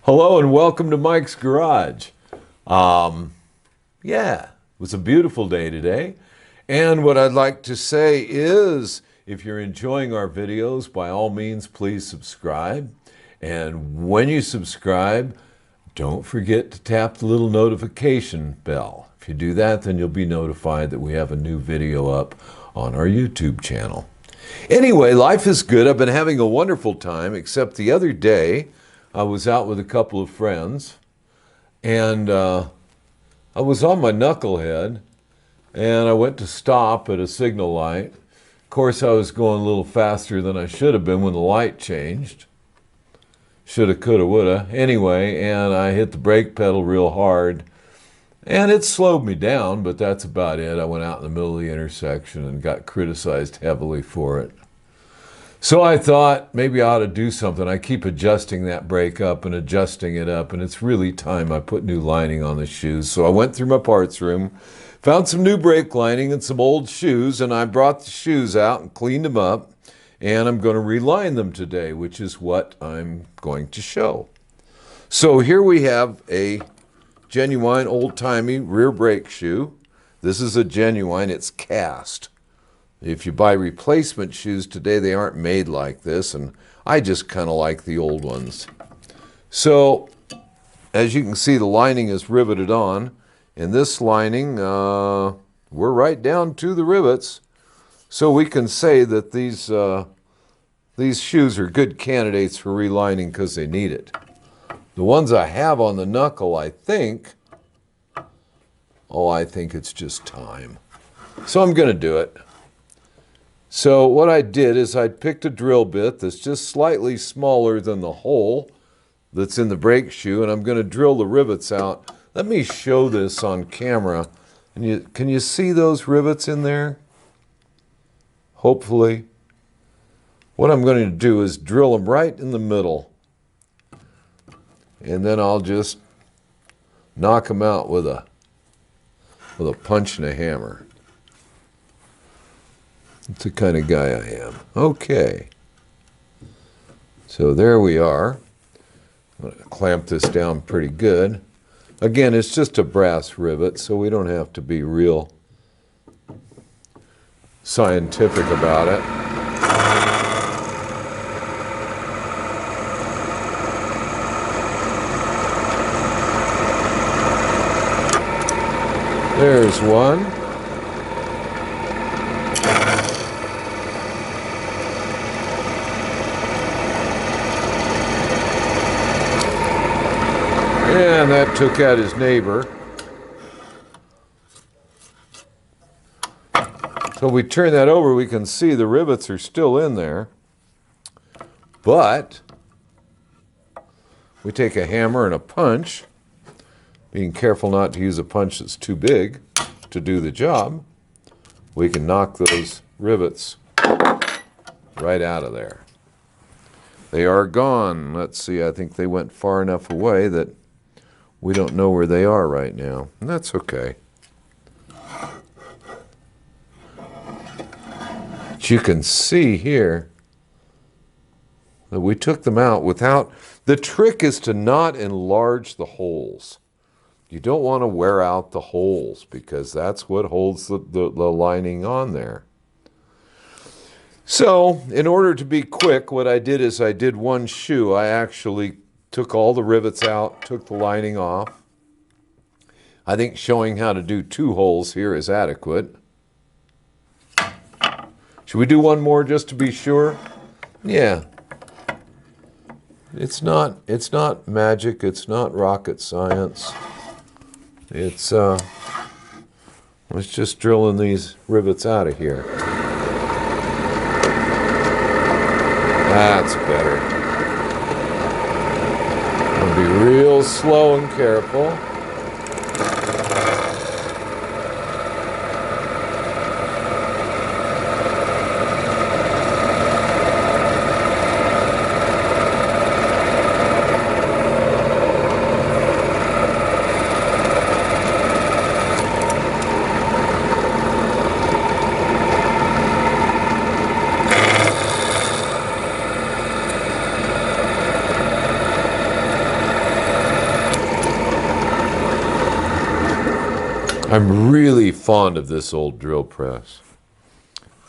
Hello and welcome to Mike's Garage. Yeah, it was a beautiful day today. And what I'd like to say is, if you're enjoying our videos, by all means, please subscribe. And when you subscribe, don't forget to tap the little notification bell. If you do that, then you'll be notified that we have a new video up on our YouTube channel. Anyway, life is good. I've been having a wonderful time, except the other day, I was out with a couple of friends, and I was on my knucklehead, and I went to stop at a signal light. Of course, I was going a little faster than I should have been when the light changed. Shoulda, coulda, woulda. Anyway, and I hit the brake pedal real hard, and it slowed me down, but that's about it. I went out in the middle of the intersection and got criticized heavily for it. So I thought maybe I ought to do something. I keep adjusting that brake up and adjusting it up, and it's really time I put new lining on the shoes. So I went through my parts room, found some new brake lining and some old shoes, and I brought the shoes out and cleaned them up, and I'm going to reline them today, which is what I'm going to show. So here we have a genuine old-timey rear brake shoe. This is a genuine, it's cast. If you buy replacement shoes today, they aren't made like this, and I just kind of like the old ones. So, as you can see, the lining is riveted on, and this lining, we're right down to the rivets. So we can say that these shoes are good candidates for relining because they need it. The ones I have on the knuckle, I think it's just time. So I'm going to do it. So what I did is I picked a drill bit that's just slightly smaller than the hole that's in the brake shoe, and I'm going to drill the rivets out. Let me show this on camera. And can you see those rivets in there? Hopefully. What I'm going to do is drill them right in the middle, and then I'll just knock them out with a punch and a hammer. That's the kind of guy I am. Okay. So there we are. I'm going to clamp this down pretty good. Again, it's just a brass rivet, so we don't have to be real scientific about it. There's one. And that took out his neighbor. So we turn that over, we can see the rivets are still in there. But we take a hammer and a punch, being careful not to use a punch that's too big to do the job. We can knock those rivets right out of there. They are gone. Let's see, I think they went far enough away that we don't know where they are right now, and that's okay. But you can see here that we took them out without... The trick is to not enlarge the holes. You don't want to wear out the holes because that's what holds the lining on there. So, in order to be quick, what I did is I did one shoe. I actually took all the rivets out, took the lining off. I think showing how to do two holes here is adequate. Should we do one more just to be sure? Yeah. It's not magic, it's not rocket science. It's let's just drilling these rivets out of here. That's better. I'll be real slow and careful. I'm really fond of this old drill press.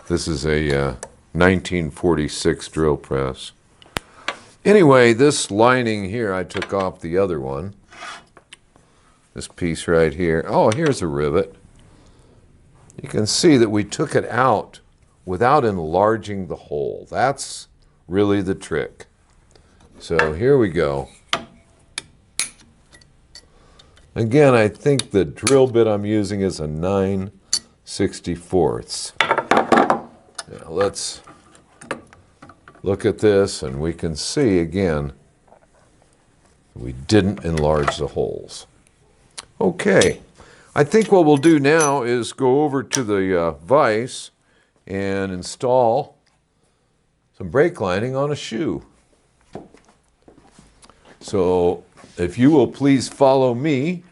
This is a 1946 drill press. Anyway, this lining here, I took off the other one. This piece right here. Oh, here's a rivet. You can see that we took it out without enlarging the hole. That's really the trick. So here we go. Again, I think the drill bit I'm using is a 9/64. Now let's look at this, and we can see again we didn't enlarge the holes. Okay, I think what we'll do now is go over to the vise and install some brake lining on a shoe. So if you will please follow me.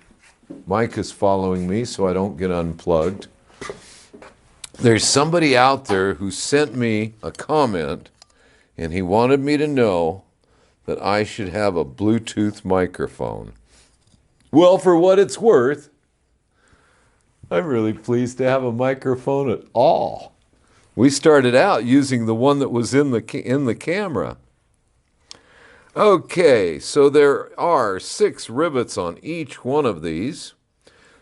Mike is following me so I don't get unplugged. There's somebody out there who sent me a comment, and he wanted me to know that I should have a Bluetooth microphone. Well, for what it's worth, I'm really pleased to have a microphone at all. We started out using the one that was in the camera. Okay, so there are 6 rivets on each one of these.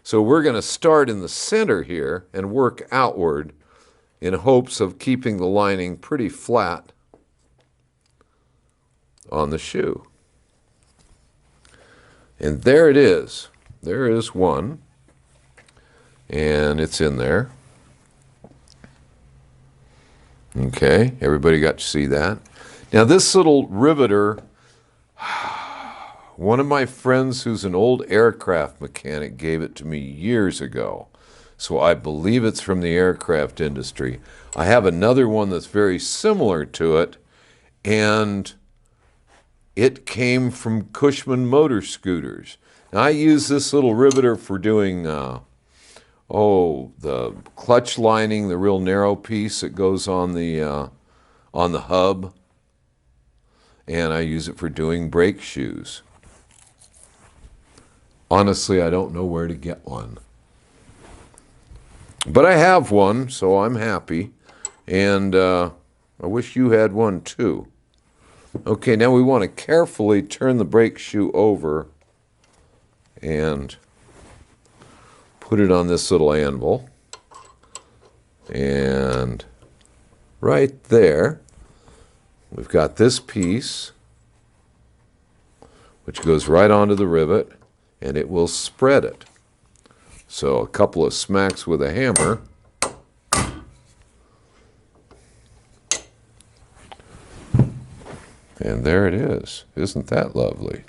So we're going to start in the center here and work outward in hopes of keeping the lining pretty flat on the shoe. And there it is. There is one. And it's in there. Okay, everybody got to see that. Now this little riveter, one of my friends who's an old aircraft mechanic gave it to me years ago. So I believe it's from the aircraft industry. I have another one that's very similar to it, and it came from Cushman motor scooters. Now I use this little riveter for doing, the clutch lining, the real narrow piece that goes on the hub. And I use it for doing brake shoes. Honestly, I don't know where to get one. But I have one, so I'm happy. And I wish you had one too. Okay, now we want to carefully turn the brake shoe over and put it on this little anvil. And right there, we've got this piece, which goes right onto the rivet, and it will spread it. So a couple of smacks with a hammer, and there it is. Isn't that lovely?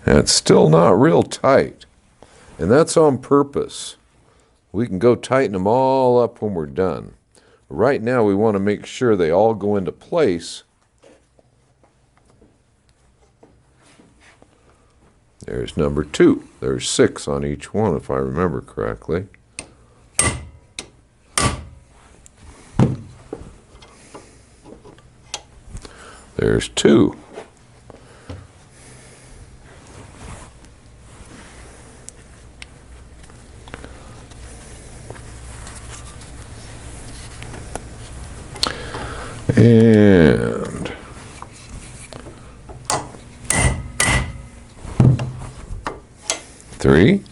And it's still not real tight, and that's on purpose. We can go tighten them all up when we're done. Right now we want to make sure they all go into place. There's number 2. There's 6 on each one if I remember correctly. There's 2. And 3.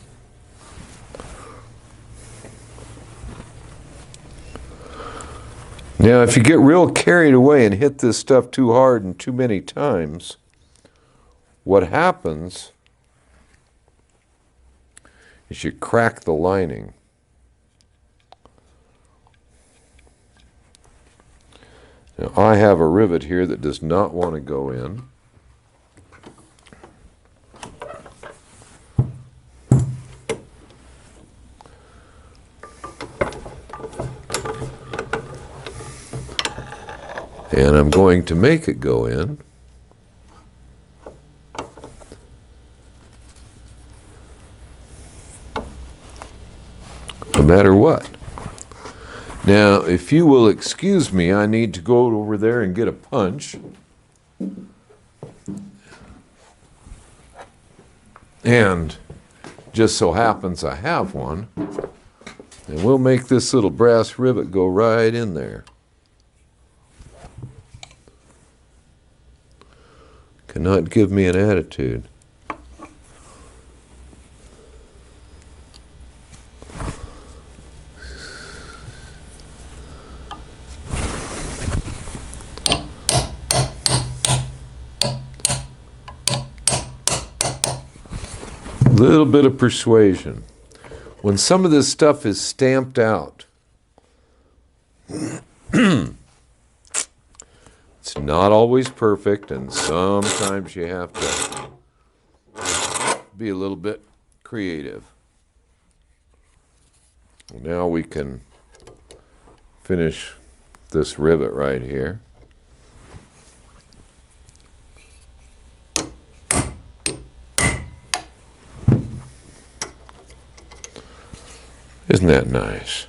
Now, if you get real carried away and hit this stuff too hard and too many times, what happens is you crack the lining. Now, I have a rivet here that does not want to go in. And I'm going to make it go in. No matter what. Now, if you will excuse me, I need to go over there and get a punch. And just so happens I have one. And we'll make this little brass rivet go right in there. Cannot give me an attitude. Little bit of persuasion. When some of this stuff is stamped out, it's not always perfect, and sometimes you have to be a little bit creative. Now we can finish this rivet right here. Isn't that nice?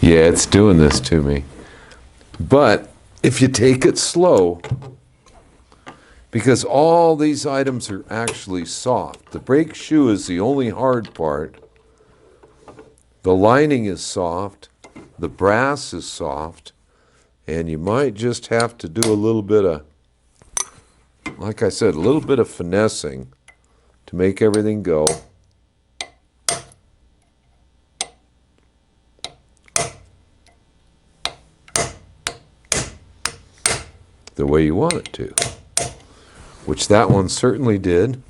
Yeah, it's doing this to me. But if you take it slow, because all these items are actually soft. The brake shoe is the only hard part. The lining is soft. The brass is soft. And you might just have to do a little bit of, like I said, a little bit of finessing to make everything go. The way you want it to, which that one certainly did.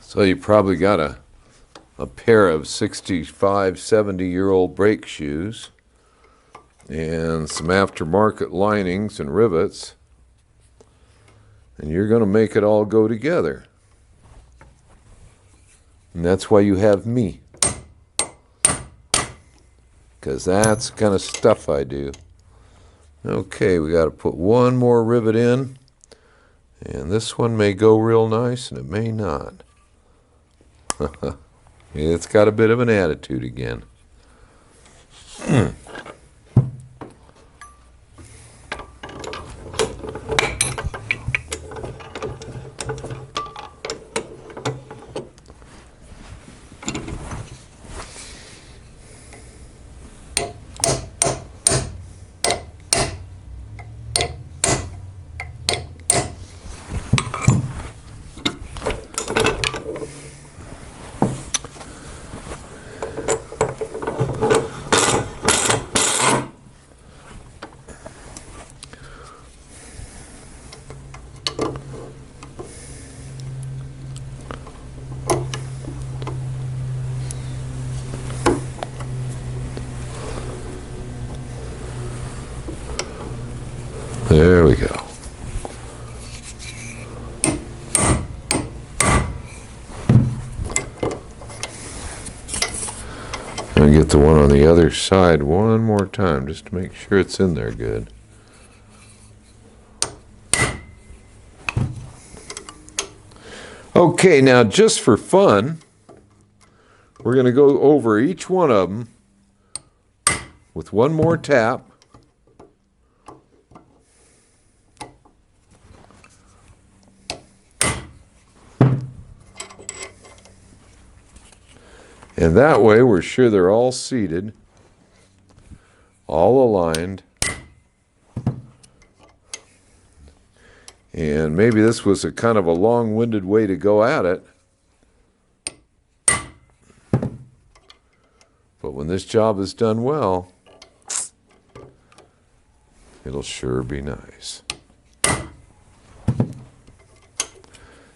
So you probably got a pair of 65, 70-year-old brake shoes and some aftermarket linings and rivets, and you're going to make it all go together. And that's why you have me, because that's the kind of stuff I do. Okay, we got to put one more rivet in, and this one may go real nice and it may not. It's got a bit of an attitude again. There we go. And get the one on the other side one more time just to make sure it's in there good. Okay, now just for fun, we're going to go over each one of them with one more tap. And that way we're sure they're all seated, all aligned. And maybe this was a kind of a long-winded way to go at it. But when this job is done well, it'll sure be nice.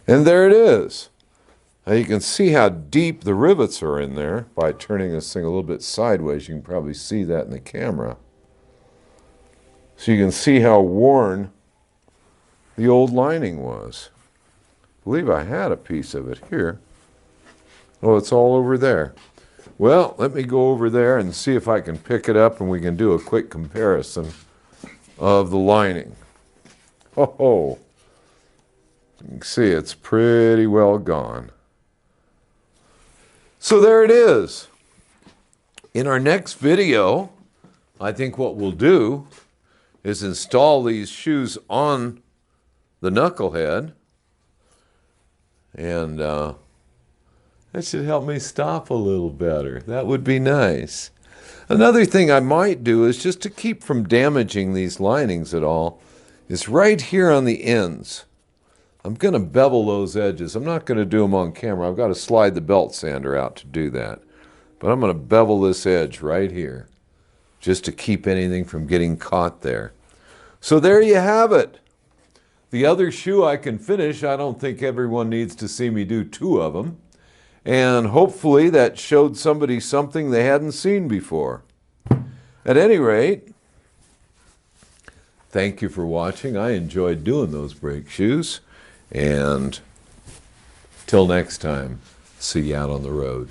And there it is. Now you can see how deep the rivets are in there by turning this thing a little bit sideways. You can probably see that in the camera. So you can see how worn the old lining was. I believe I had a piece of it here. Oh, it's all over there. Well, let me go over there and see if I can pick it up and we can do a quick comparison of the lining. Oh, you can see it's pretty well gone. So there it is. In our next video, I think what we'll do is install these shoes on the Knucklehead, and that should help me stop a little better. That would be nice. Another thing I might do is, just to keep from damaging these linings at all, is right here on the ends. I'm going to bevel those edges. I'm not going to do them on camera. I've got to slide the belt sander out to do that. But I'm going to bevel this edge right here, just to keep anything from getting caught there. So there you have it. The other shoe I can finish. I don't think everyone needs to see me do 2 of them. And hopefully that showed somebody something they hadn't seen before. At any rate, thank you for watching. I enjoyed doing those brake shoes. And till next time, see you out on the road.